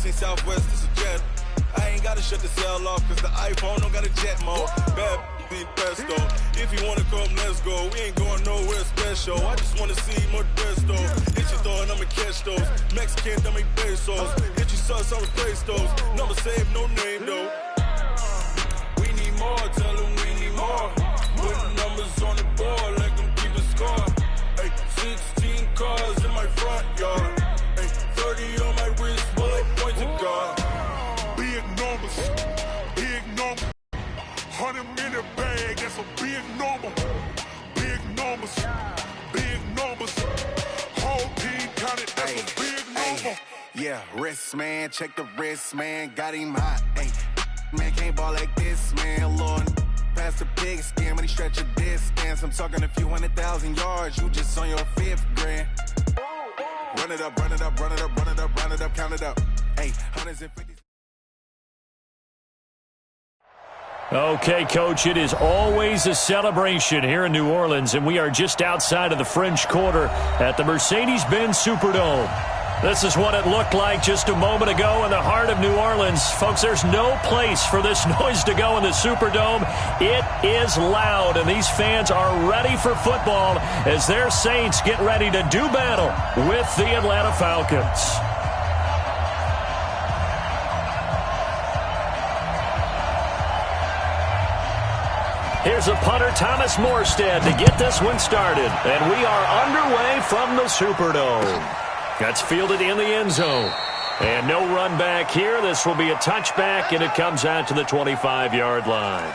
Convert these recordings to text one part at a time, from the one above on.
this ain't Southwest, this is jet. I ain't gotta shut the cell off, cause the iPhone don't got a jet mode. Bad be pesto. If you wanna come, let's go. We ain't going nowhere special. I just wanna see more desto. Hit you throwing, I'ma catch those. Mexican, dummy pesos. Hit you sus, I'ma praise those. Number save, no name though. We need more, tell them we need more. Putting numbers on the board, let them keep a score. Ay, 16 cars in my front yard. Ay, 30 on my wrist, bullet point to God. Big numbers, big numbers. 100-minute bag, that's a big number. Big numbers, big numbers. Whole team counted, that's a big number. Yeah, wrist man, check the wrist man, got him hot. Ay, man can't ball like this, man. Lord, past the big scam, when he stretch a distance. I'm talking a few 100,000 yards, you just on your 5th grand. Run it up, run it up, run it up, run it up, run it up, count it up. Hey, hundreds and fifties. Okay, Coach, it is always a celebration here in New Orleans, and we are just outside of the French Quarter at the Mercedes-Benz Superdome. This is what it looked like just a moment ago in the heart of New Orleans. Folks, there's no place for this noise to go in the Superdome. It is loud, and these fans are ready for football as their Saints get ready to do battle with the Atlanta Falcons. Here's a punter, Thomas Morstead, to get this one started. And we are underway from the Superdome. That's fielded in the end zone. And no run back here. This will be a touchback, and it comes out to the 25-yard line.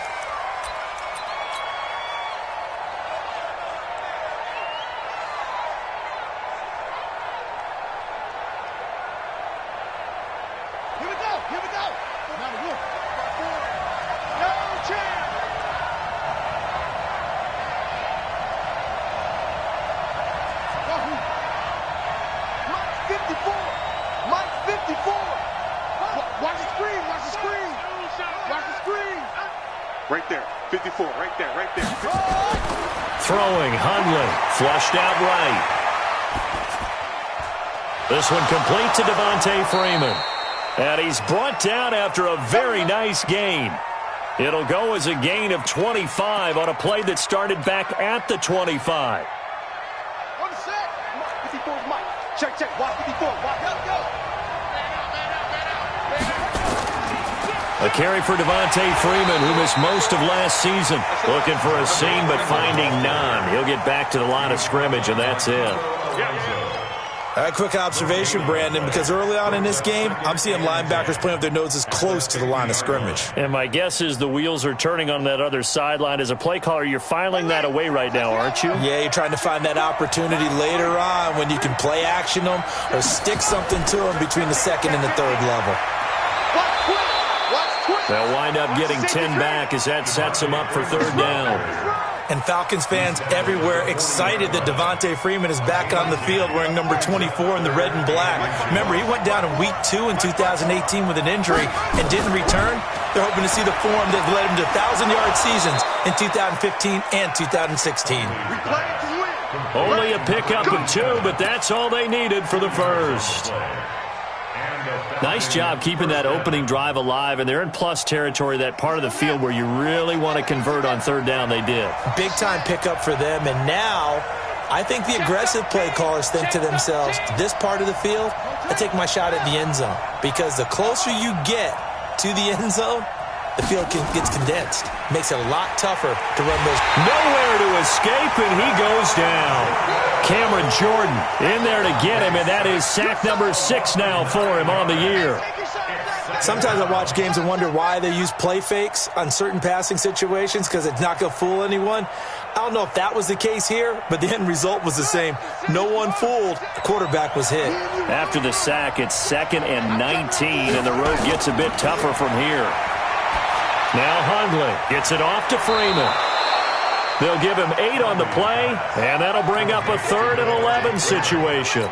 Here we go. Now the wolf. No chance. Mike 54. Watch the screen. Watch the screen. Watch the screen. Right there. 54. Right there. Right there. Throwing, Hundley. Flushed out right. This one complete to Devontae Freeman. And he's brought down after a very nice gain. It'll go as a gain of 25 on a play that started back at the 25. On the set. 54 is Mike. Check. Watch 54. Watch. Go. A carry for Devontae Freeman, who missed most of last season. Looking for a seam, but finding none. He'll get back to the line of scrimmage, and that's it. A quick observation, Brandon, because early on in this game, I'm seeing linebackers playing with their noses close to the line of scrimmage. And my guess is the wheels are turning on that other sideline. As a play caller, you're filing that away right now, aren't you? Yeah, you're trying to find that opportunity later on when you can play action them or stick something to them between the second and the third level. They'll wind up getting 10 back as that sets them up for third down. And Falcons fans everywhere excited that Devontae Freeman is back on the field wearing number 24 in the red and black. Remember, he went down in week 2 in 2018 with an injury and didn't return. They're hoping to see the form that led him to 1,000-yard seasons in 2015 and 2016. Only a pickup of 2, but that's all they needed for the first. Nice job keeping that opening drive alive, and they're in plus territory, that part of the field where you really want to convert on third down. They did. Big-time pickup for them, and now I think the aggressive play callers think to themselves, this part of the field, I take my shot at the end zone, because the closer you get to the end zone, the field gets condensed. Makes it a lot tougher to run those. Nowhere to escape, and he goes down. Cameron Jordan in there to get him, and that is sack number 6 now for him on the year. Sometimes I watch games and wonder why they use play fakes on certain passing situations, because it's not going to fool anyone. I don't know if that was the case here, but the end result was the same. No one fooled. The quarterback was hit. After the sack, it's 2nd and 19, and the road gets a bit tougher from here. Now Hundley gets it off to Freeman. They'll give him 8 on the play, and that'll bring up a 3rd and 11 situation.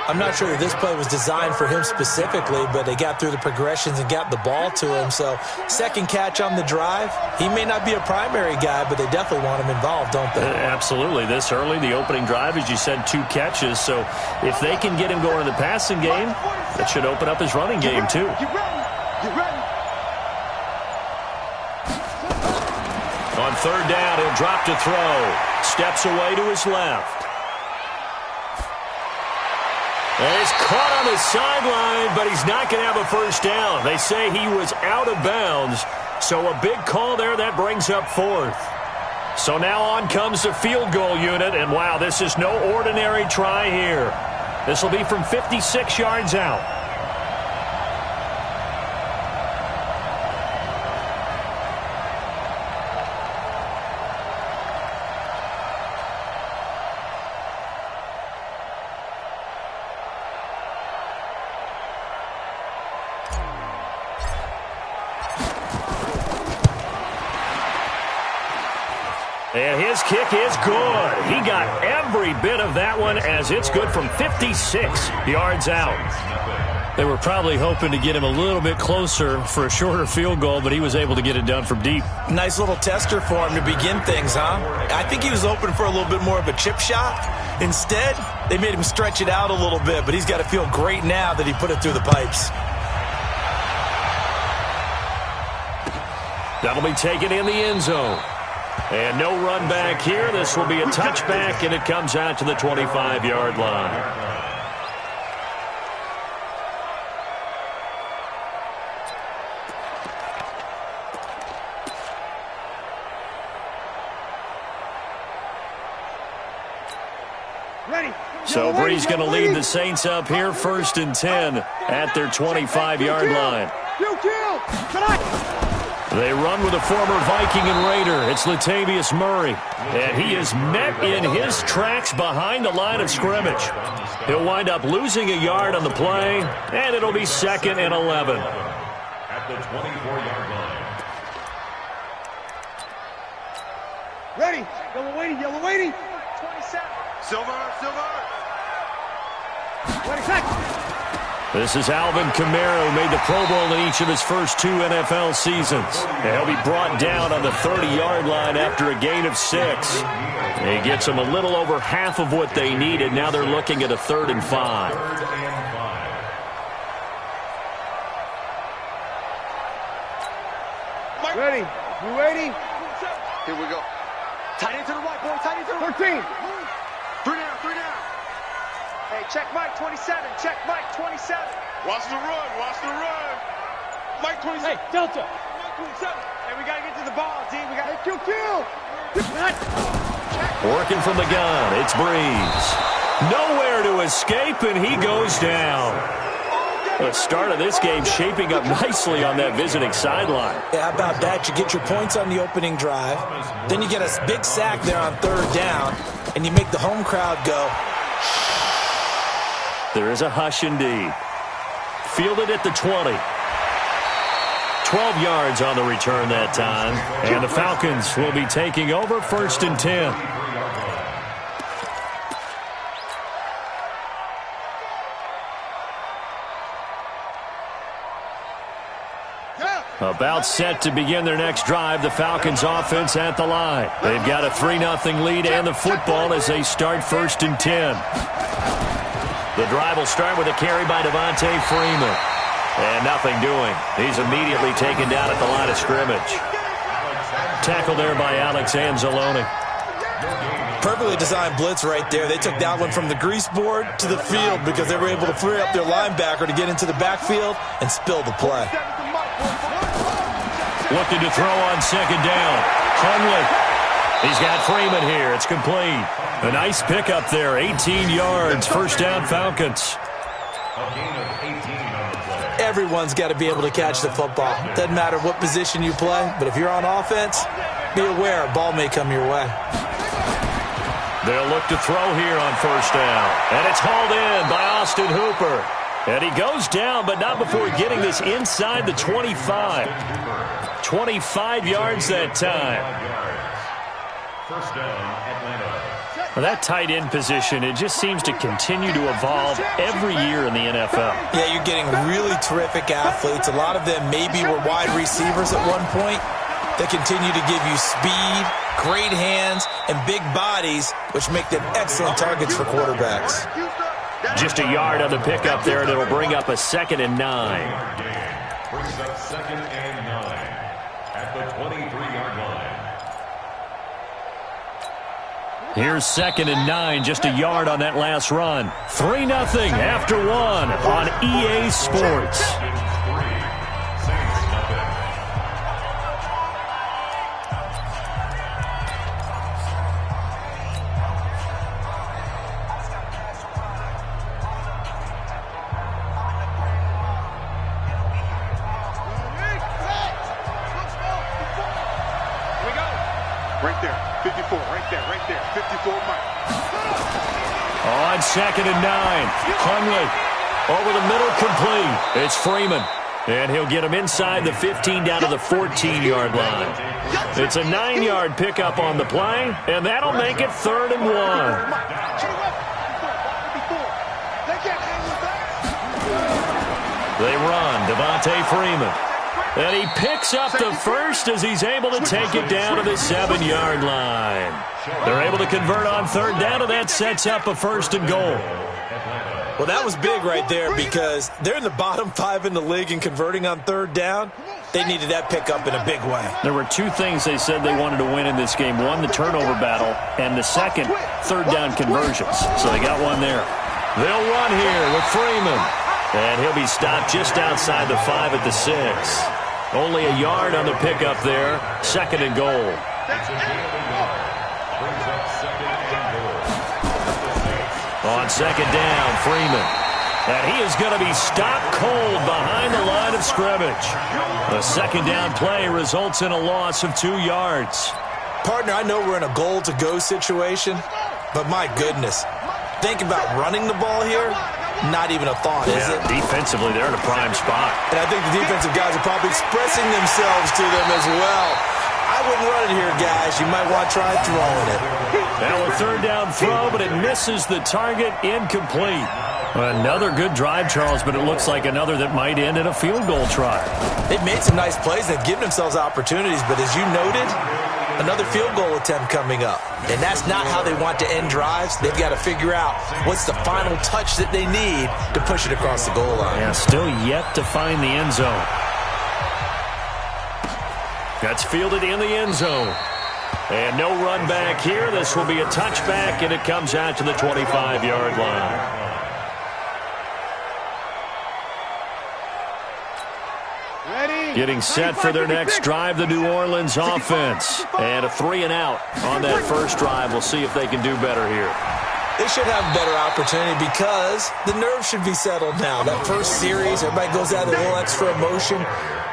I'm not sure that this play was designed for him specifically, but they got through the progressions and got the ball to him. So second catch on the drive. He may not be a primary guy, but they definitely want him involved, don't they? Absolutely. This early, the opening drive, as you said, 2 catches. So if they can get him going in the passing game, that should open up his running game too. Get ready. Get ready. On third down, he'll drop to throw. Steps away to his left. And he's caught on the sideline, but he's not going to have a first down. They say he was out of bounds, so a big call there that brings up 4th. So now on comes the field goal unit, and wow, this is no ordinary try here. This will be from 56 yards out. And his kick is good. He got every bit of that one as it's good from 56 yards out. They were probably hoping to get him a little bit closer for a shorter field goal, but he was able to get it done from deep. Nice little tester for him to begin things, huh? I think he was hoping for a little bit more of a chip shot. Instead, they made him stretch it out a little bit, but he's got to feel great now that he put it through the pipes. That'll be taken in the end zone. And no run back here. This will be a touchback, and it comes out to the 25-yard line. Ready. So Bree's going to lead the Saints up here, 1st and 10 at their 25-yard line. Kill. Tonight. They run with a former Viking and Raider. It's Latavius Murray. And he is met in his tracks behind the line of scrimmage. He'll wind up losing a yard on the play, and it'll be 2nd and 11. At the 24-yard line. Ready. Yellow waiting. 27. Silver. Ready, set. This is Alvin Kamara, who made the Pro Bowl in each of his first 2 NFL seasons. And he'll be brought down on the 30-yard line after a gain of 6. He gets them a little over half of what they needed. Now they're looking at a 3rd and 5. Ready. You ready? Here we go. Tight end to the right, boy. Tight end to the right. 13. 3 down. Hey, check Mike 27. Check Mike 27. Watch the run. Mike 27. Hey, Delta. Mike 27. Hey, we got to get to the ball, D. We got to kill. Working from the gun, it's Breeze. Nowhere to escape, and he goes down. The start of this game shaping up nicely on that visiting sideline. Yeah, how about that? You get your points on the opening drive. Then you get a big sack there on 3rd down, and you make the home crowd go. There is a hush indeed. Fielded at the 20. 12 yards on the return that time. And the Falcons will be taking over 1st and 10. About set to begin their next drive, the Falcons offense at the line. They've got a 3-0 lead and the football as they start 1st and 10. The drive will start with a carry by Devontae Freeman. And nothing doing. He's immediately taken down at the line of scrimmage. Tackled there by Alex Anzalone. Perfectly designed blitz right there. They took that one from the grease board to the field because they were able to free up their linebacker to get into the backfield and spill the play. Looking to throw on 2nd down. Hundley. He's got Freeman here. It's complete. A nice pickup there. 18 yards. 1st down, Falcons. Everyone's got to be able to catch the football. Doesn't matter what position you play, but if you're on offense, be aware a ball may come your way. They'll look to throw here on 1st down. And it's hauled in by Austin Hooper. And he goes down, but not before getting this inside the 25. 25 yards that time. 1st down, Atlanta. Well, that tight end position, it just seems to continue to evolve every year in the NFL. Yeah, you're getting really terrific athletes. A lot of them maybe were wide receivers at one point. They continue to give you speed, great hands, and big bodies, which make them excellent targets for quarterbacks. Just a yard on the pickup there, and it'll bring up a 2nd and 9. Brings up 2nd and 9 at the 23-yard line. Here's 2nd and 9, just a yard on that last run. 3-0 after 1 on EA Sports. Right there, 54, right there, 54 Mike. On 2nd and 9, Huntley over the middle, complete. It's Freeman, and he'll get him inside the 15 down to the 14-yard line. It's a 9-yard pickup on the play, and that'll make it 3rd and 1. They run, Devontae Freeman. And he picks up the first as he's able to take it down to the 7-yard line. They're able to convert on 3rd down, and that sets up a 1st and goal. Well, that was big right there because they're in the bottom 5 in the league and converting on 3rd down. They needed that pickup in a big way. There were 2 things they said they wanted to win in this game. One, the turnover battle, and the second, 3rd down conversions. So they got one there. They'll run here with Freeman. And he'll be stopped just outside the 5 at the 6. Only a yard on the pickup there. 2nd and goal. On 2nd down, Freeman. And he is going to be stopped cold behind the line of scrimmage. The 2nd down play results in a loss of 2 yards. Partner, I know we're in a goal-to-go situation, but my goodness. Think about running the ball here. Not even a thought, is it? Defensively, they're in a prime spot. And I think the defensive guys are probably expressing themselves to them as well. I wouldn't run it here, guys. You might want to try throwing it. Now a 3rd down throw, but it misses the target, incomplete. Another good drive, Charles, but it looks like another that might end in a field goal try. They've made some nice plays. They've given themselves opportunities, but as you noted, another field goal attempt coming up. And that's not how they want to end drives. They've got to figure out what's the final touch that they need to push it across the goal line. Yeah, still yet to find the end zone. That's fielded in the end zone. And no run back here. This will be a touchback, and it comes out to the 25-yard line. Getting set for their next drive, the New Orleans offense. And a 3-and-out on that first drive. We'll see if they can do better here. They should have a better opportunity because the nerves should be settled now. That first series, everybody goes out with a little extra emotion.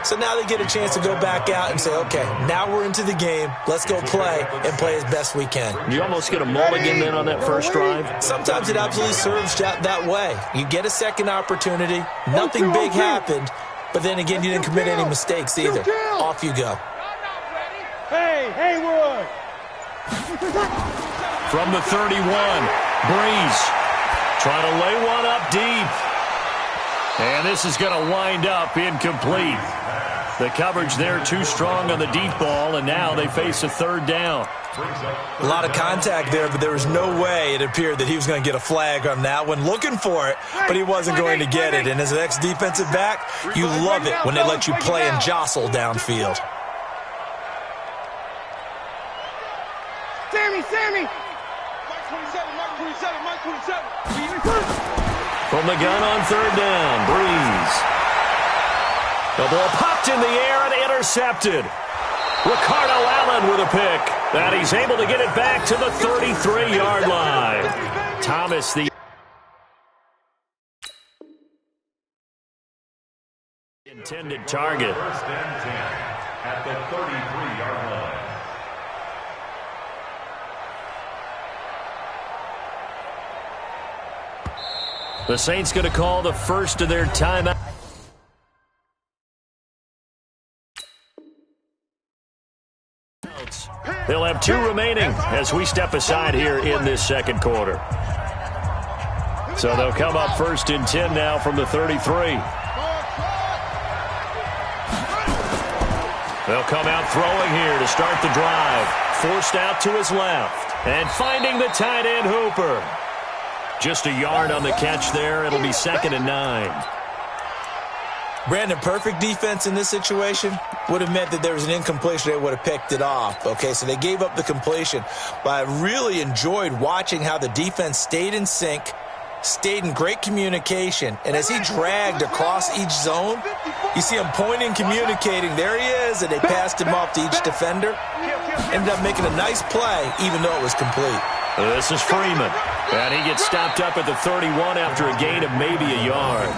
So now they get a chance to go back out and say, okay, now we're into the game. Let's go play and play as best we can. You almost get a mulligan then on that first drive? Sometimes it absolutely serves that way. You get a second opportunity. Nothing big happened. But then again, you didn't commit any mistakes either. Off you go. Hey, Haywood! From the 31, Breeze trying to lay one up deep. And this is going to wind up incomplete. The coverage there too strong on the deep ball, and now they face a 3rd down. A lot of contact there, but there was no way it appeared that he was going to get a flag on that one. Looking for it, but he wasn't going to get it. And as an ex-defensive back, you love it when they let you play and jostle downfield. Sammy! Mike 27. From the gun on 3rd down, Breeze. The ball popped in the air and intercepted. Ricardo Allen with a pick. And he's able to get it back to the 33-yard line. Thomas, the intended target. 1st and 10 at the 33-yard line. The Saints going to call the first of their timeout. They'll have 2 remaining as we step aside here in this second quarter. So they'll come up 1st and 10 now from the 33. They'll come out throwing here to start the drive. Forced out to his left. And finding the tight end Hooper. Just a yard on the catch there. It'll be 2nd and 9. Brandon, perfect defense in this situation would have meant that there was an incompletion. They would have picked it off. Okay, so they gave up the completion. But I really enjoyed watching how the defense stayed in sync, stayed in great communication. And as he dragged across each zone, you see him pointing, communicating. There he is, and they passed him off to each defender. Ended up making a nice play, even though it was complete. This is Freeman. And he gets stopped up at the 31 after a gain of maybe a yard.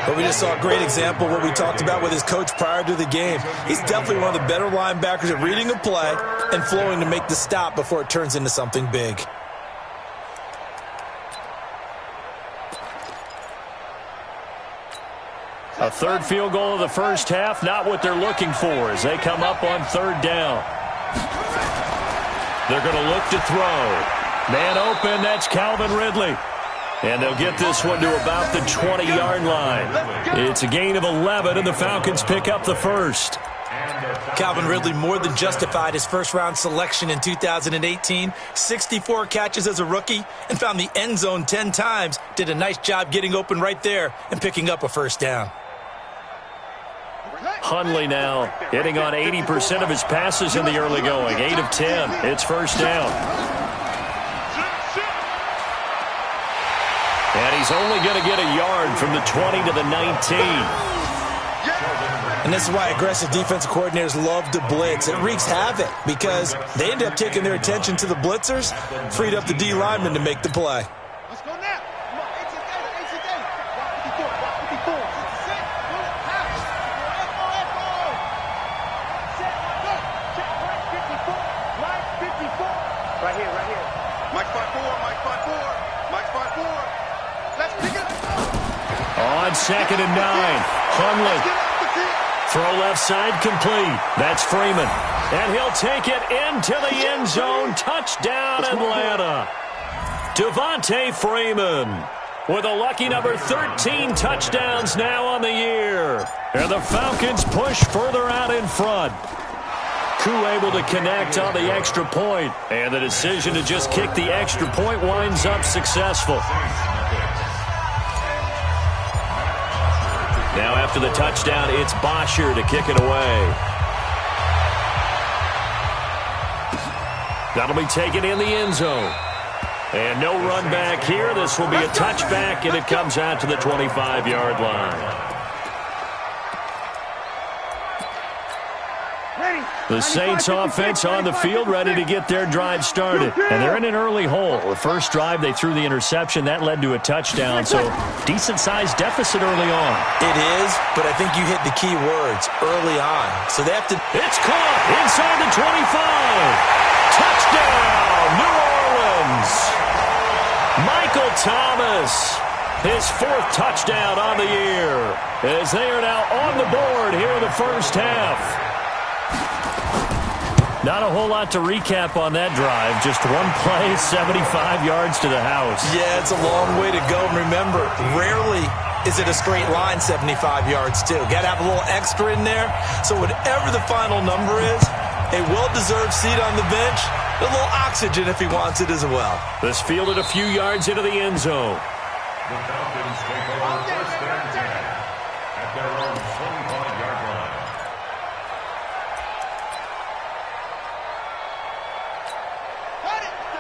But we just saw a great example of what we talked about with his coach prior to the game. He's definitely one of the better linebackers at reading a play and flowing to make the stop before it turns into something big. A 3rd field goal of the first half, not what they're looking for as they come up on 3rd down. They're going to look to throw. Man open, that's Calvin Ridley. And they'll get this one to about the 20-yard line. It's a gain of 11, and the Falcons pick up the first. Calvin Ridley more than justified his first-round selection in 2018. 64 catches as a rookie and found the end zone 10 times. Did a nice job getting open right there and picking up a first down. Hundley now hitting on 80% of his passes in the early going. 8 of 10. It's first down. And he's only going to get a yard from the 20 to the 19. And this is why aggressive defensive coordinators love to blitz. It wreaks havoc because they end up taking their attention to the blitzers, freed up the D lineman to make the play. Let's go now. Come on, 54. Right here. Mike 5-4. Let's pick it up. On 2nd and 9, Hundley. Throw left side complete. That's Freeman. And he'll take it into the end zone. Touchdown, Atlanta. Devontae Freeman with a lucky number 13 touchdowns now on the year. And the Falcons push further out in front. Koo able to connect on the extra point. And the decision to just kick the extra point winds up successful. Now after the touchdown, it's Bosher to kick it away. That'll be taken in the end zone. And no run back here. This will be a touchback, and it comes out to the 25-yard line. The Saints offense on the field ready to get their drive started. And they're in an early hole. The first drive, they threw the interception. That led to a touchdown, so decent-sized deficit early on. It is, but I think you hit the key words, early on. So they have to... It's caught inside the 25. Touchdown, New Orleans. Michael Thomas, his 4th touchdown on the year, as they are now on the board here in the first half. Not a whole lot to recap on that drive. Just one play, 75 yards to the house. Yeah, it's a long way to go. Remember, rarely is it a straight line 75 yards, too. Got to have a little extra in there. So whatever the final number is, a well-deserved seat on the bench, a little oxygen if he wants it as well. This fielded a few yards into the end zone. The Falcons take over 1st and 10 at their own 25-yard line.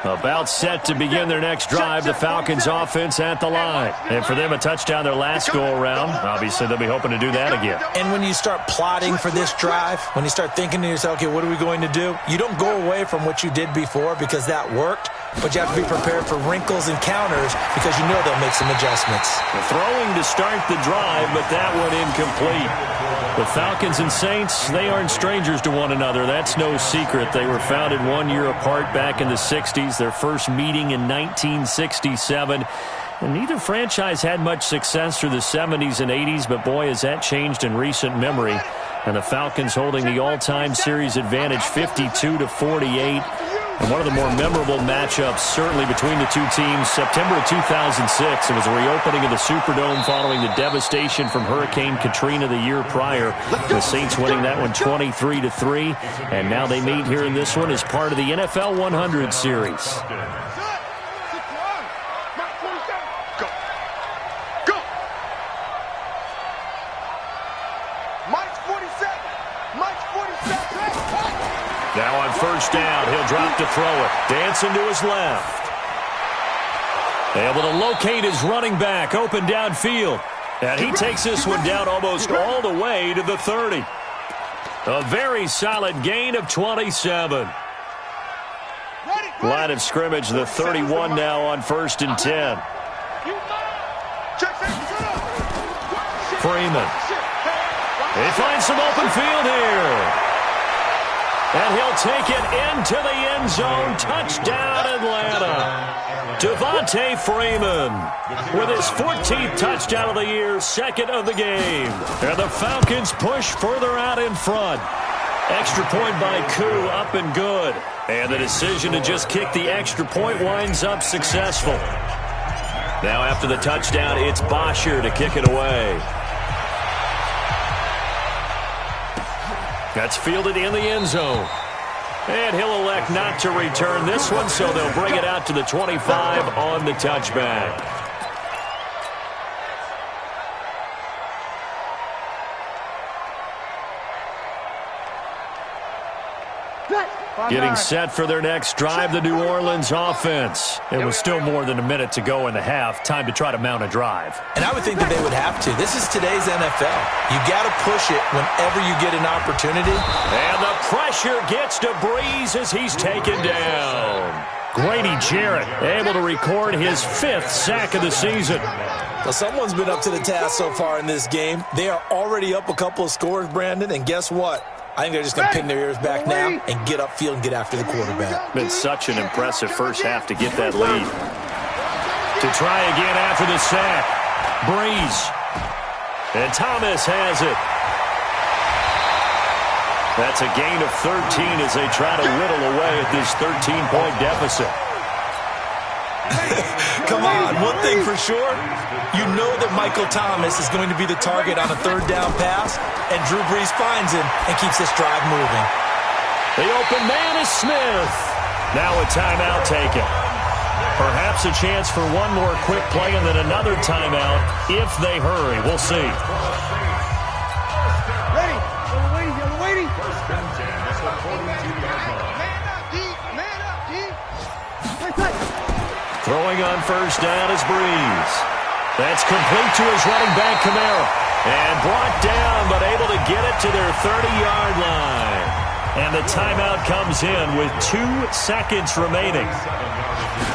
About set to begin their next drive, the Falcons offense at the line. And for them, a touchdown their last go-around. Obviously, they'll be hoping to do that again. And when you start plotting for this drive, when you start thinking to yourself, okay, what are we going to do? You don't go away from what you did before because that worked, but you have to be prepared for wrinkles and counters because you know they'll make some adjustments. Throwing to start the drive, but that one incomplete. The Falcons and Saints, they aren't strangers to one another. That's no secret. They were founded 1 year apart back in the 60s, their first meeting in 1967. And neither franchise had much success through the 70s and 80s, but boy, has that changed in recent memory. And the Falcons holding the all-time series advantage 52-48. And one of the more memorable matchups, certainly between the two teams, September of 2006. It was a reopening of the Superdome following the devastation from Hurricane Katrina the year prior. The Saints winning that one 23-3. And now they meet here in this one as part of the NFL 100 series. Now on first down, he'll drop to throw it. Dancing to his left. Able to locate his running back, open downfield. And he takes this one down almost all the way to the 30. A very solid gain of 27. Line of scrimmage, the 31 now on first and 10. Freeman. He finds some open field here. And he'll take it into the end zone. Touchdown, Atlanta. Devontae Freeman with his 14th touchdown of the year, second of the game. And the Falcons push further out in front. Extra point by Koo, up and good. And the decision to just kick the extra point winds up successful. Now after the touchdown, it's Bosher to kick it away. That's fielded in the end zone. And he'll elect not to return this one, so they'll bring it out to the 25 on the touchback. Getting set for their next drive, the New Orleans offense. It was still more than a minute to go in the half. Time to try to mount a drive. And I would think that they would have to. This is today's NFL. You got to push it whenever you get an opportunity. And the pressure gets to Breeze as he's taken down. Grady Jarrett able to record his 5th sack of the season. Well, someone's been up to the task so far in this game. They are already up a couple of scores, Brandon, and guess what? I think they're just going to pin their ears back now and get upfield and get after the quarterback. Been such an impressive first half to get that lead. To try again after the sack. Breeze. And Thomas has it. That's a gain of 13 as they try to whittle away at this 13-point deficit. Come on, one thing for sure, you know that Michael Thomas is going to be the target on a third down pass, and Drew Brees finds him and keeps this drive moving. The open man is Smith. Now a timeout taken. Perhaps a chance for one more quick play and then another timeout if they hurry. We'll see. Ready. You're waiting. First and 10 at the 42-yard line. Man up, D. Throwing on first down is Breeze. That's complete to his running back, Kamara. And brought down, but able to get it to their 30-yard line. And the timeout comes in with 2 seconds remaining.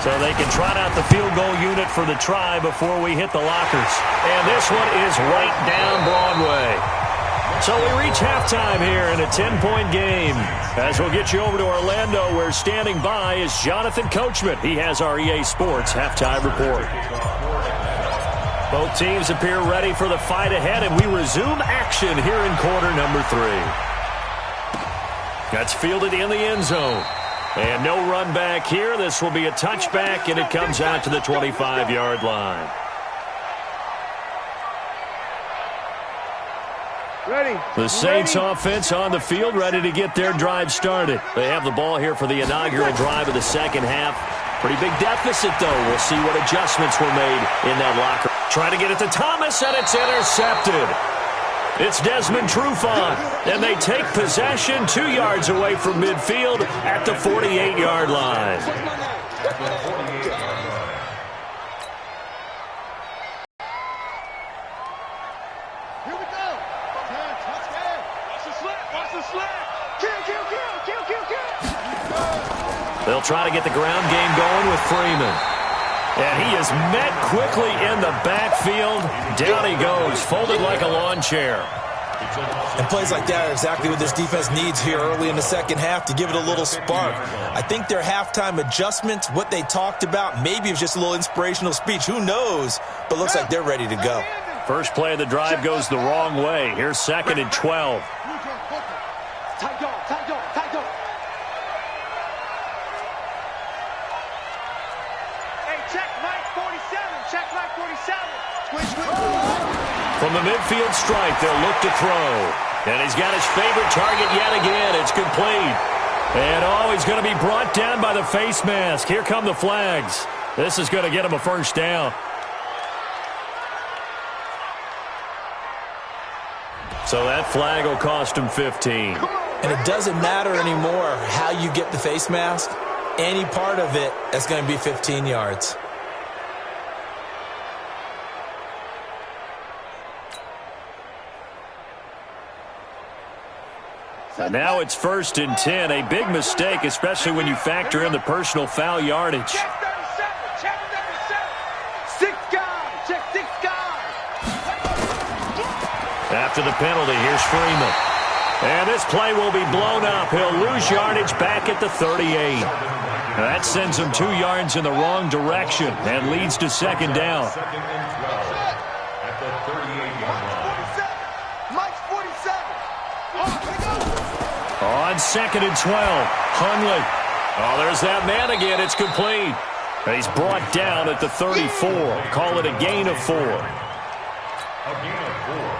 So they can trot out the field goal unit for the try before we hit the lockers. And this one is right down Broadway. So we reach halftime here in a 10-point game. As we'll get you over to Orlando, where standing by is Jonathan Coachman. He has our EA Sports halftime report. Both teams appear ready for the fight ahead, and we resume action here in quarter number 3. That's fielded in the end zone. And no run back here. This will be a touchback, and it comes out to the 25-yard line. Ready. The Saints offense on the field, ready to get their drive started. They have the ball here for the inaugural drive of the second half. Pretty big deficit, though. We'll see what adjustments were made in that locker. Trying to get it to Thomas, and it's intercepted. It's Desmond Trufant, and they take possession 2 yards away from midfield at the 48-yard line. Here we go. Touchdown. Watch the slip. Kill. They'll try to get the ground game going with Freeman. And he is met quickly in the backfield. Down he goes, folded like a lawn chair. And plays like that are exactly what this defense needs here early in the second half to give it a little spark. I think their halftime adjustments, what they talked about, maybe it was just a little inspirational speech. Who knows? But looks like they're ready to go. First play of the drive goes the wrong way. Here's 2nd and 12. Tight dog, tight dog, tight dog. Hey, check Mike 47. Check Mike 47. From the midfield stripe, they'll look to throw. And he's got his favorite target yet again. It's complete. And, he's going to be brought down by the face mask. Here come the flags. This is going to get him a first down. So that flag will cost him 15. And it doesn't matter anymore how you get the face mask. Any part of it, that's going to be 15 yards. And now it's 1st and 10. A big mistake, especially when you factor in the personal foul yardage. Check 37. Check 37. 6 guys. Check 6 guys. After the penalty, here's Freeman. And this play will be blown up. He'll lose yardage back at the 38. That sends him 2 yards in the wrong direction and leads to 2nd down. At the 38-yard line. Mike's 47. On 2nd and 12, Hundley. Oh, there's that man again. It's complete. And he's brought down at the 34. Call it a gain of 4.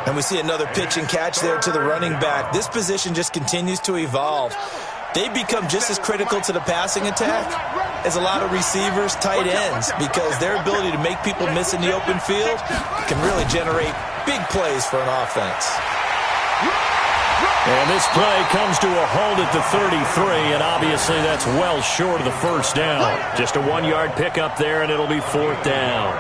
And we see another pitch and catch there to the running back. This position just continues to evolve. They become just as critical to the passing attack as a lot of receivers, tight ends, because their ability to make people miss in the open field can really generate big plays for an offense. And this play comes to a halt at the 33, and obviously that's well short of the first down. Just a 1-yard pickup there, and it'll be 4th down.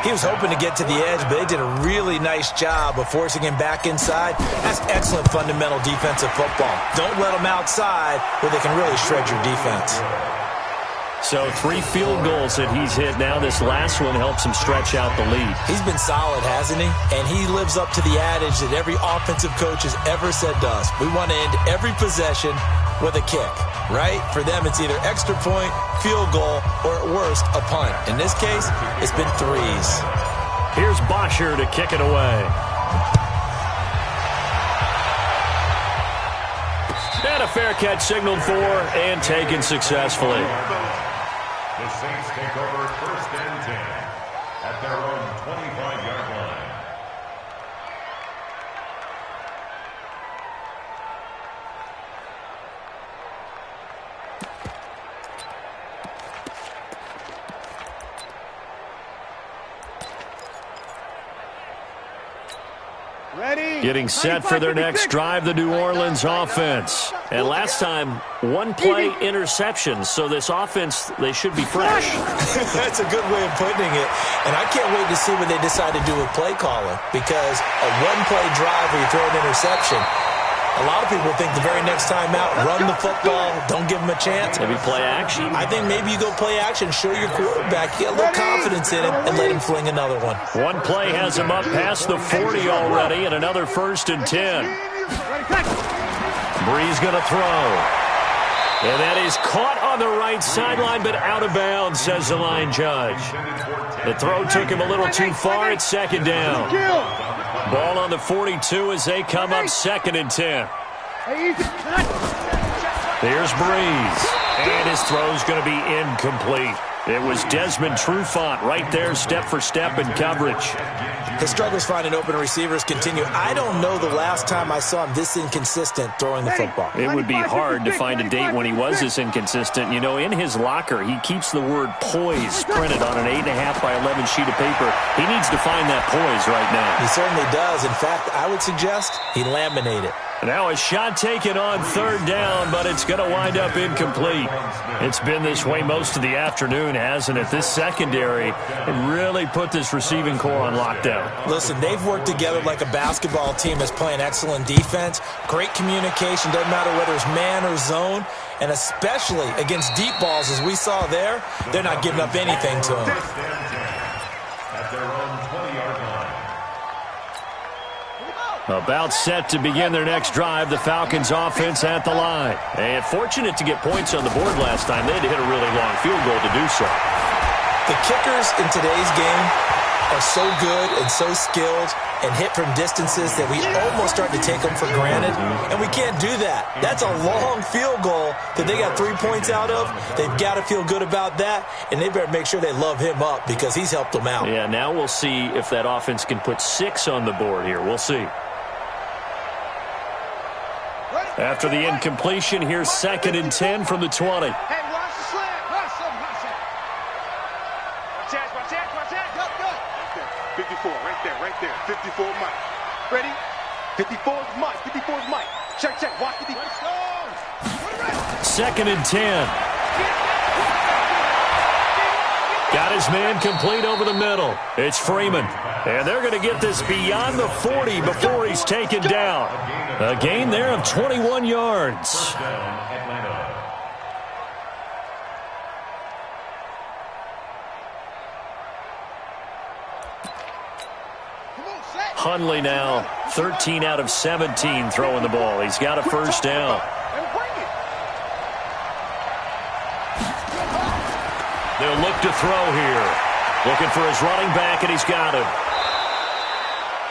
He was hoping to get to the edge, but they did a really nice job of forcing him back inside. That's excellent fundamental defensive football. Don't let them outside where they can really shred your defense. So 3 field goals that he's hit now. This last one helps him stretch out the lead. He's been solid, hasn't he? And he lives up to the adage that every offensive coach has ever said to us. We want to end every possession with a kick, right? For them, it's either extra point, field goal, or at worst, a punt. In this case, it's been 3s. Here's Bosher to kick it away. And a fair catch signaled for and taken successfully. The Saints take over 1st and 10 at their own 25-yard line. Ready? Getting set for their next drive, the New Orleans offense. And last time, 1 play interception. So this offense, they should be fresh. That's a good way of putting it. And I can't wait to see what they decide to do with play calling. Because a 1-play drive where you throw an interception, a lot of people think the very next time out, run the football, don't give them a chance. Maybe play action. I think maybe you go play action, show your quarterback, get a little confidence in him, and let him fling another one. 1 play has him up past the 40 already, and another 1st and 10. Bree's going to throw. And that is caught on the right sideline, but out of bounds, says the line judge. The throw took him a little too far. It's 2nd down. Ball on the 42 as they come up 2nd and 10. There's Breeze. And his throw's going to be incomplete. It was Desmond Trufant right there, step for step in coverage. His struggles finding open receivers continue. I don't know the last time I saw him this inconsistent throwing the football. It would be hard to find a date when he was this inconsistent. You know, in his locker, he keeps the word poise printed on an 8.5 by 11 sheet of paper. He needs to find that poise right now. He certainly does. In fact, I would suggest he laminate it. Now a shot taken on 3rd down, but it's going to wind up incomplete. It's been this way most of the afternoon, hasn't it? This secondary really put this receiving core on lockdown. Listen, they've worked together like a basketball team that's playing excellent defense. Great communication, doesn't matter whether it's man or zone. And especially against deep balls, as we saw there, they're not giving up anything to them. At their own 20-yard line. About set to begin their next drive, the Falcons offense at the line. And fortunate to get points on the board last time. They had to hit a really long field goal to do so. The kickers in today's game are so good and so skilled and hit from distances that we almost start to take them for granted, and we can't do that. That's a long field goal that they got 3 points out of. They've got to feel good about that, and they better make sure they love him up because he's helped them out. Yeah, now we'll see if that offense can put 6 on the board here. We'll see. After the incompletion, here's 2nd and 10 from the 20. Hey, watch the slant. Watch that. Watch that. Good. 54, right there. 54, Mike. Ready? 54 is Mike. 54 is Mike. Check. Watch the defense. 2nd and 10. Got his man complete over the middle. It's Freeman. And they're going to get this beyond the 40 before he's taken down. A gain there of 21 yards. First down, Atlanta. Hundley now 13 out of 17 throwing the ball. He's got a first down. They'll look to throw here. Looking for his running back, and he's got him.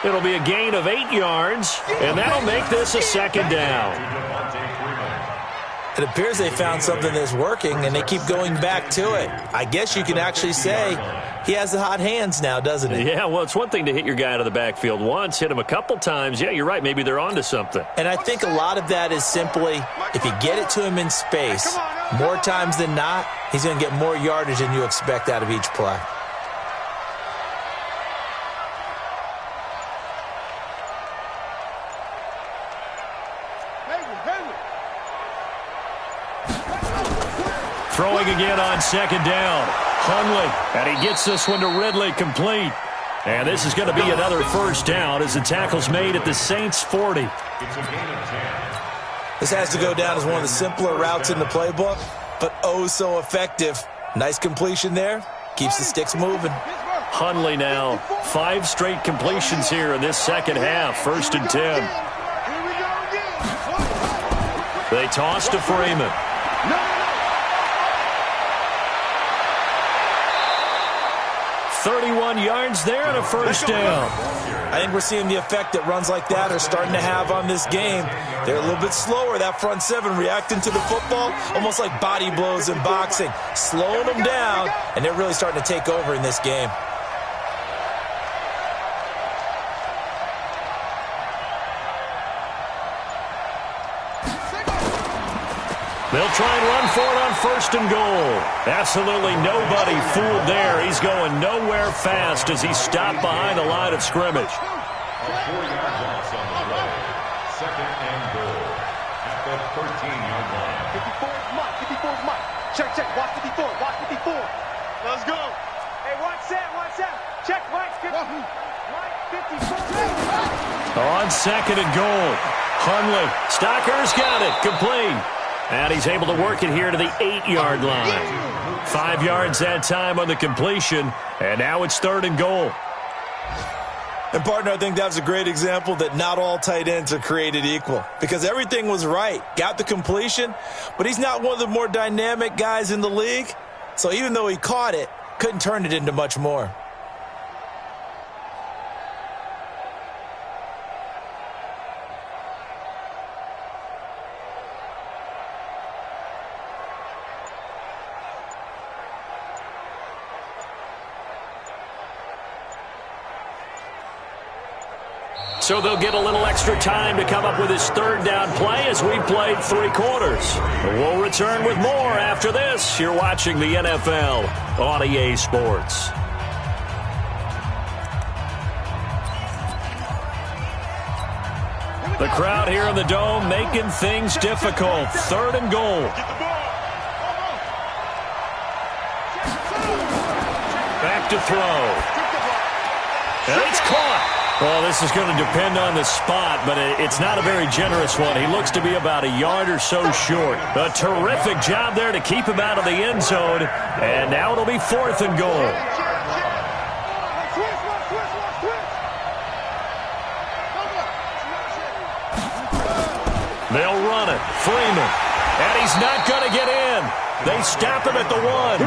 It'll be a gain of 8 yards, and that'll make this a 2nd down. It appears they found something that's working, and they keep going back to it. I guess you can actually say he has the hot hands now, doesn't he? Yeah, well, it's one thing to hit your guy out of the backfield once, hit him a couple times. Yeah, you're right. Maybe they're onto something. And I think a lot of that is simply if you get it to him in space, more times than not, he's going to get more yardage than you expect out of each play. Throwing again on 2nd down. Hundley, and he gets this one to Ridley complete. And this is going to be another first down as the tackle's made at the Saints' 40. It's a gain of 10. This has to go down as one of the simpler routes in the playbook, but oh so effective. Nice completion there. Keeps the sticks moving. Hundley now 5 straight completions here in this second half. 1st and 10. They toss to Freeman. 31 yards there and a first down. I think we're seeing the effect that runs like that are starting to have on this game. They're a little bit slower, that front 7, reacting to the football, almost like body blows in boxing, slowing them down, and they're really starting to take over in this game. They'll try and run for it on 1st and goal. Absolutely nobody fooled there. He's going nowhere fast as he stopped behind the line of scrimmage. A 4-yard loss on the play. 2nd and goal at the 13-yard line. 54 is Mike. 54 is Mike. Check. Watch 54. Watch 54. Let's go. Hey, watch that. Check, Mike. Mike, 54. On 2nd and goal. Hundley. Stocker's got it. Complete. And he's able to work it here to the 8-yard line. 5 yards that time on the completion. And now it's 3rd and goal. And, partner, I think that's a great example that not all tight ends are created equal. Because everything was right. Got the completion. But he's not one of the more dynamic guys in the league. So even though he caught it, couldn't turn it into much more. So they'll get a little extra time to come up with his 3rd down play as we played 3 quarters. We'll return with more after this. You're watching the NFL on EA Sports. The crowd here in the Dome making things difficult. 3rd and goal. Back to throw. And it's caught. Well, this is going to depend on the spot, but it's not a very generous one. He looks to be about a yard or so short. A terrific job there to keep him out of the end zone. And now it'll be 4th and goal. They'll run it. Freeman. And he's not going to get in. They stop him at the 1.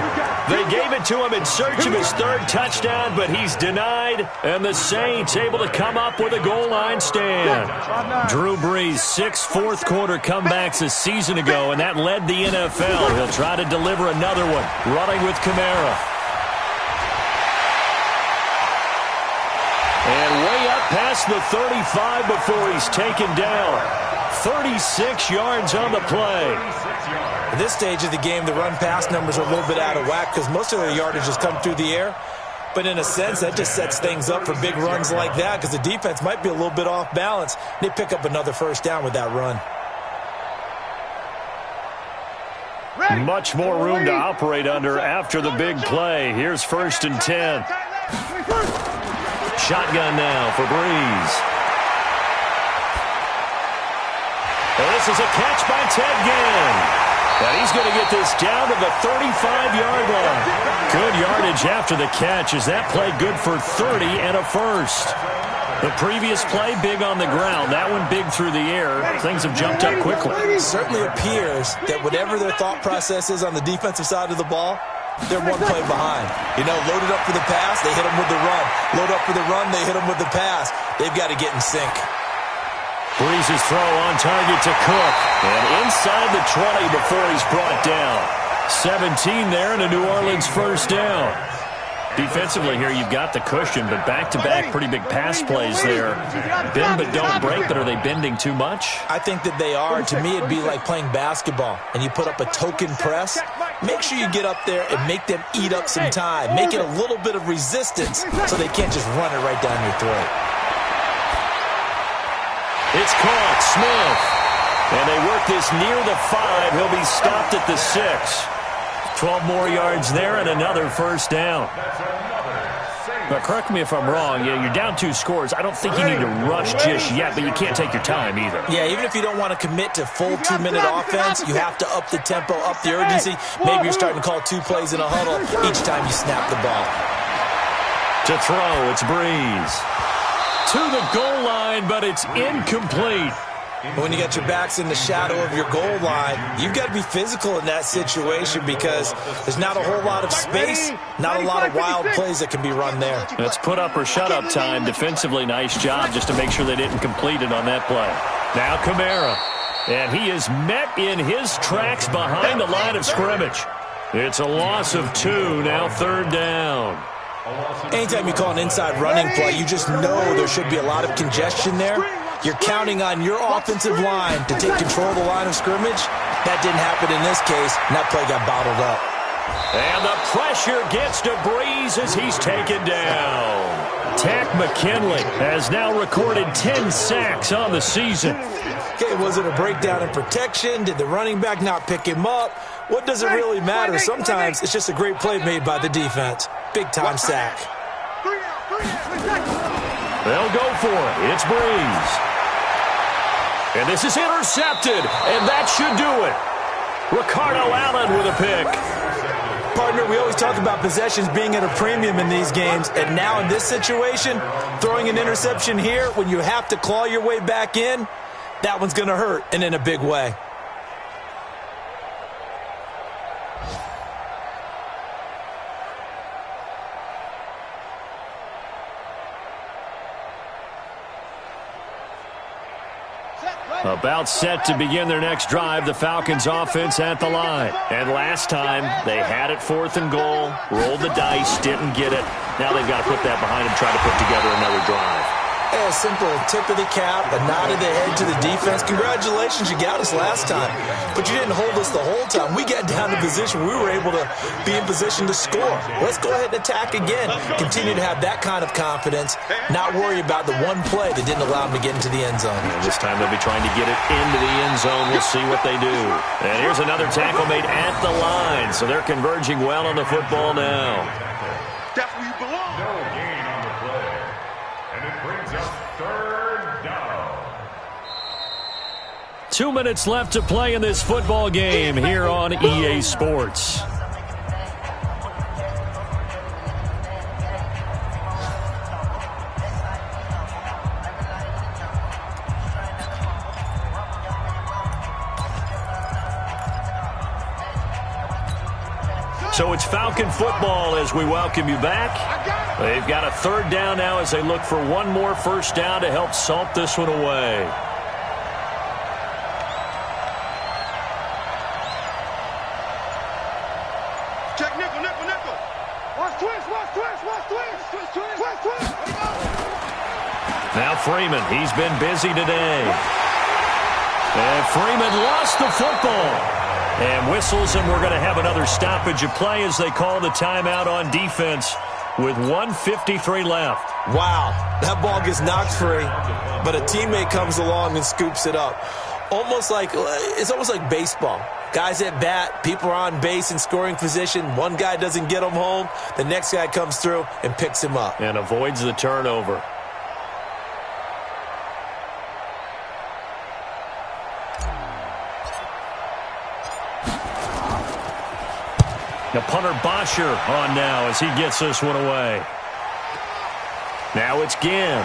They gave it to him in search of his third touchdown, but he's denied, and the Saints able to come up with a goal line stand. Drew Brees, 6 fourth-quarter comebacks a season ago, and that led the NFL. He'll try to deliver another one, running with Kamara. And way up past the 35 before he's taken down. 36 yards on the play. At this stage of the game, the run-pass numbers are a little bit out of whack because most of their yardage has come through the air. But in a sense, that just sets things up for big runs like that because the defense might be a little bit off balance. They pick up another first down with that run. Much more room to operate under after the big play. Here's 1st and 10. Shotgun now for Brees. And this is a catch by Ted Ginn. And he's going to get this down to the 35-yard line. Good yardage after the catch as that play good for 30 and a first. The previous play, big on the ground. That one big through the air. Things have jumped up quickly. It certainly appears that whatever their thought process is on the defensive side of the ball, they're one play behind. You know, loaded up for the pass, they hit them with the run. Load up for the run, they hit them with the pass. They've got to get in sync. Brees' throw on target to Cook. And inside the 20 before he's brought down. 17 there and a New Orleans first down. Defensively here, you've got the cushion, but back-to-back pretty big pass plays there. Bend but don't break, but are they bending too much? I think that they are. To me, it'd be like playing basketball, and you put up a token press. Make sure you get up there and make them eat up some time. Make it a little bit of resistance so they can't just run it right down your throat. It's caught, Smith. And they work this near the 5. He'll be stopped at the 6. 12 more yards there and another first down. But correct me if I'm wrong. Yeah, you're down 2 scores. I don't think you need to rush just yet, but you can't take your time either. Yeah, even if you don't want to commit to full 2-minute offense, you have to up the tempo, up the urgency. Maybe you're starting to call 2 plays in a huddle each time you snap the ball. To throw, it's Brees. To the goal line, but it's incomplete. When you got your backs in the shadow of your goal line, you've got to be physical in that situation because there's not a whole lot of space, not a lot of wild plays that can be run there. It's put up or shut up time. Defensively, nice job just to make sure they didn't complete it on that play. Now Kamara. And he is met in his tracks behind the line of scrimmage. It's a loss of 2, now 3rd down. Anytime you call an inside running play, you just know there should be a lot of congestion there. You're counting on your offensive line to take control of the line of scrimmage. That didn't happen in this case, and that play got bottled up. And the pressure gets to Brees as he's taken down. Tack McKinley has now recorded 10 sacks on the season. Okay, was it a breakdown in protection? Did the running back not pick him up? What does it really matter? Sometimes it's just a great play made by the defense. Big-time sack. They'll go for it. It's Brees. And this is intercepted, and that should do it. Ricardo Allen with a pick. Partner, we always talk about possessions being at a premium in these games, and now in this situation, throwing an interception here when you have to claw your way back in, that one's going to hurt, and in a big way. About set to begin their next drive, the Falcons offense at the line. And last time, they had it 4th and goal, rolled the dice, didn't get it. Now they've got to put that behind them, try to put together another drive. A simple tip of the cap, a nod of the head to the defense. Congratulations, you got us last time. But you didn't hold us the whole time. We got down to position. We were able to be in position to score. Let's go ahead and attack again. Continue to have that kind of confidence. Not worry about the one play that didn't allow them to get into the end zone. And this time they'll be trying to get it into the end zone. We'll see what they do. And here's another tackle made at the line. So they're converging well on the football now. That's where you belong. No gain on the play. And it brings up 3rd down. 2 minutes left to play in this football game here on EA Sports. So it's Falcon football as we welcome you back. They've got a third down now as they look for one more first down to help salt this one away. Check nickel, nickel, nickel. Watch twist, watch twist, watch twist. Twist, twist, twist, twist. Now Freeman, he's been busy today. And Freeman lost the football. And whistles, and we're going to have another stoppage of play as they call the timeout on defense with 1:53 left. Wow, that ball gets knocked free, but a teammate comes along and scoops it up. It's almost like baseball. Guys at bat, people are on base in scoring position. One guy doesn't get him home. The next guy comes through and picks him up. And avoids the turnover. Now punter Bosher on now as he gets this one away. Now it's Ginn.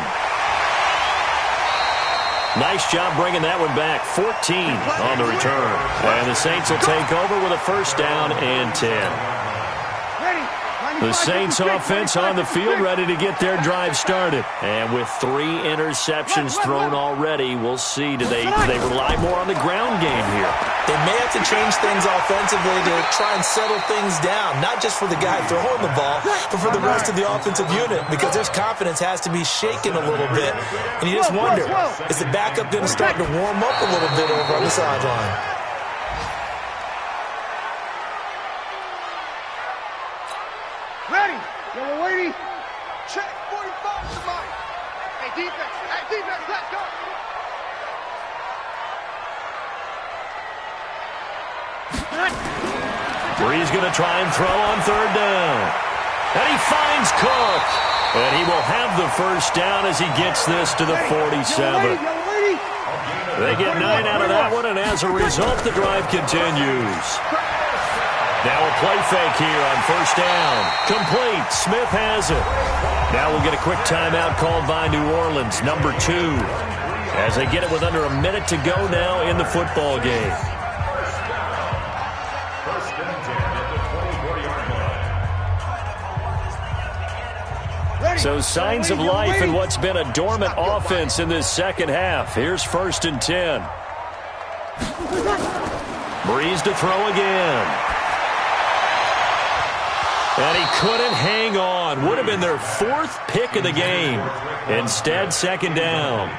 Nice job bringing that one back. 14 on the return. And the Saints will take over with a first down and 10. The Saints offense on the field ready to get their drive started. And with 3 interceptions thrown already, we'll see. Do they rely more on the ground game here? They may have to change things offensively to try and settle things down, not just for the guy throwing the ball, but for the rest of the offensive unit, because their confidence has to be shaken a little bit. And you just wonder, is the backup going to start to warm up a little bit over on the sideline? Ready. Yellow lady. Check. 45 to mine. Hey, defense. Hey, defense. Let's go. Bree's going to try and throw on third down. And he finds Cook. And he will have the first down as he gets this to the 47. They get 9 out of that one, and as a result, the drive continues. Now a play fake here on first down. Complete. Smith has it. Now we'll get a quick timeout called by New Orleans, number 2, as they get it with under a minute to go now in the football game. First and 10 at the 24-yard line. So signs of life in what's been a dormant offense in this second half. Here's first and 10. Breeze to throw again. And he couldn't hang on. Would have been their 4th pick of the game. Instead, second down.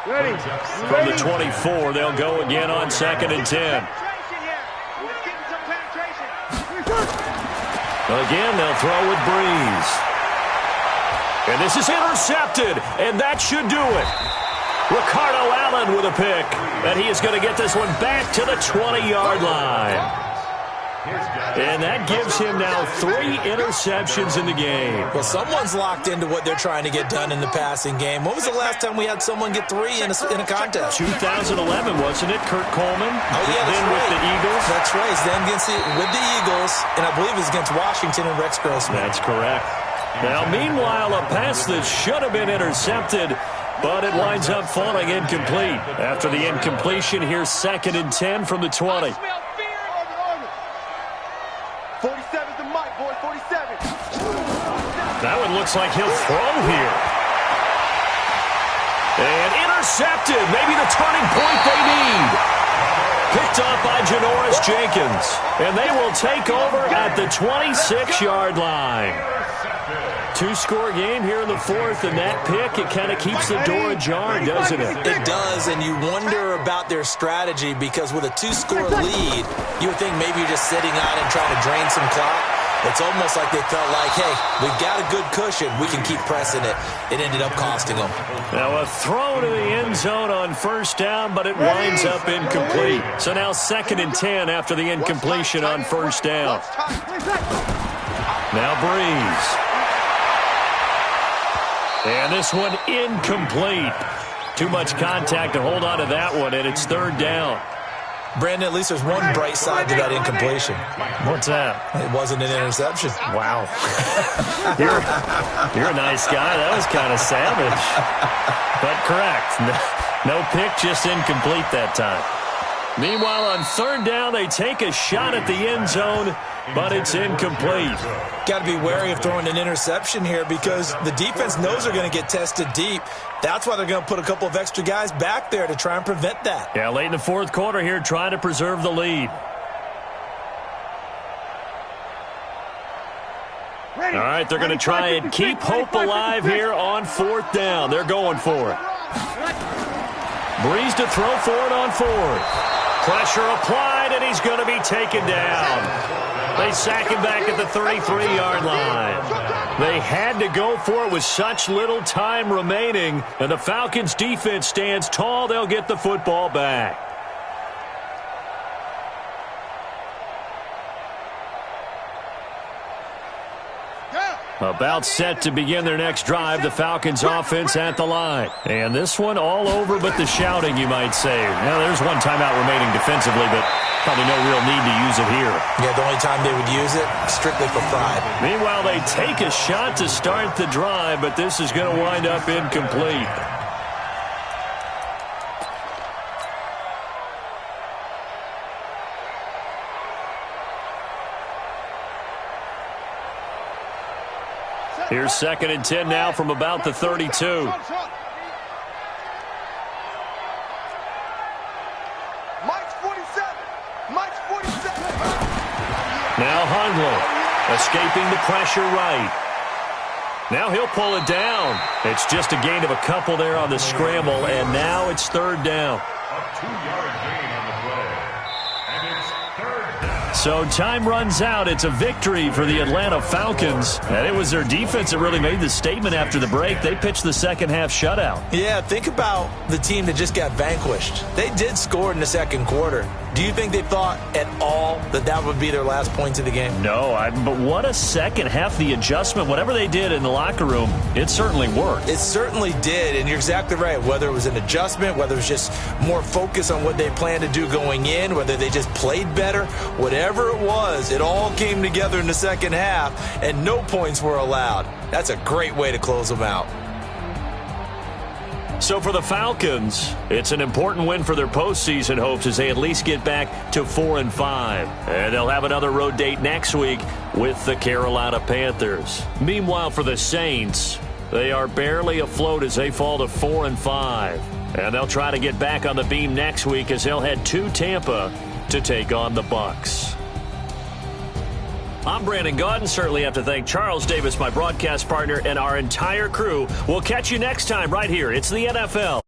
From the 24, they'll go again on second and 10. Again, they'll throw with Breeze. And this is intercepted, and that should do it. Ricardo Allen with a pick, and he is going to get this one back to the 20-yard line. And that gives him now 3 interceptions in the game. Well, someone's locked into what they're trying to get done in the passing game. When was the last time we had someone get 3 in a contest? 2011, wasn't it? Kurt Coleman. Oh, yeah, then right. with the Eagles. That's right. Then with the Eagles, and I believe it's against Washington and Rex Grossman. That's correct. Now, meanwhile, a pass that should have been intercepted, but it winds up falling incomplete. After the incompletion, here's second and 10 from the 20. 47's the mic, boy. 47. That one looks like he'll throw here. And intercepted. Maybe the turning point they need. Picked up by Janoris Jenkins. And they will take over at the 26-yard line. 2-score game here in the 4th, and that pick, it kind of keeps the door ajar, doesn't it? It does, and you wonder about their strategy because with a 2-score lead, you would think maybe you're just sitting on and trying to drain some clock. It's almost like they felt like, hey, we've got a good cushion. We can keep pressing it. It ended up costing them. Now a throw to the end zone on first down, but it winds up incomplete. So now second and 10 after the incompletion on first down. Now Breeze. And this one incomplete. Too much contact to hold on to that one, and it's third down. Brandon, at least there's one bright side to that incompletion. What's that? It wasn't an interception. Wow. You're a nice guy. That was kind of savage. But correct. No pick, just incomplete that time. Meanwhile, on third down, they take a shot at the end zone, but it's incomplete. Got to be wary of throwing an interception here because the defense knows they're going to get tested deep. That's why they're going to put a couple of extra guys back there to try and prevent that. Yeah, late in the fourth quarter here, trying to preserve the lead. All right, they're going to try and keep hope alive here on fourth down. They're going for it. Breeze to throw for it on fourth. Pressure applied, and he's going to be taken down. They sack him back at the 33-yard line. They had to go for it with such little time remaining, and the Falcons' defense stands tall. They'll get the football back. About set to begin their next drive, the Falcons offense at the line. And this one all over but the shouting, you might say. Now, there's one timeout remaining defensively, but probably no real need to use it here. Yeah, the only time they would use it, strictly for pride. Meanwhile, they take a shot to start the drive, but this is going to wind up incomplete. Here's 2nd and 10 now from about the 32. Mike's 47. Mike's 47. Now Hundler escaping the pressure right. Now he'll pull it down. It's just a gain of a couple there on the scramble, and now it's third down. A 2-yard gain on the play. And it's third down. So time runs out. It's a victory for the Atlanta Falcons. And it was their defense that really made the statement after the break. They pitched the second half shutout. Yeah, think about the team that just got vanquished. They did score in the second quarter. Do you think they thought at all that that would be their last points of the game? No, but what a second half. The adjustment, whatever they did in the locker room, it certainly worked. It certainly did, and you're exactly right. Whether it was an adjustment, whether it was just more focus on what they planned to do going in, whether they just played better, whatever it was, it all came together in the second half, and no points were allowed. That's a great way to close them out. So for the Falcons, it's an important win for their postseason hopes as they at least get back to 4-5. And they'll have another road date next week with the Carolina Panthers. Meanwhile, for the Saints, they are barely afloat as they fall to 4-5. And they'll try to get back on the beam next week as they'll head to Tampa to take on the Bucs. I'm Brandon Gaudin. Certainly have to thank Charles Davis, my broadcast partner, and our entire crew. We'll catch you next time right here. It's the NFL.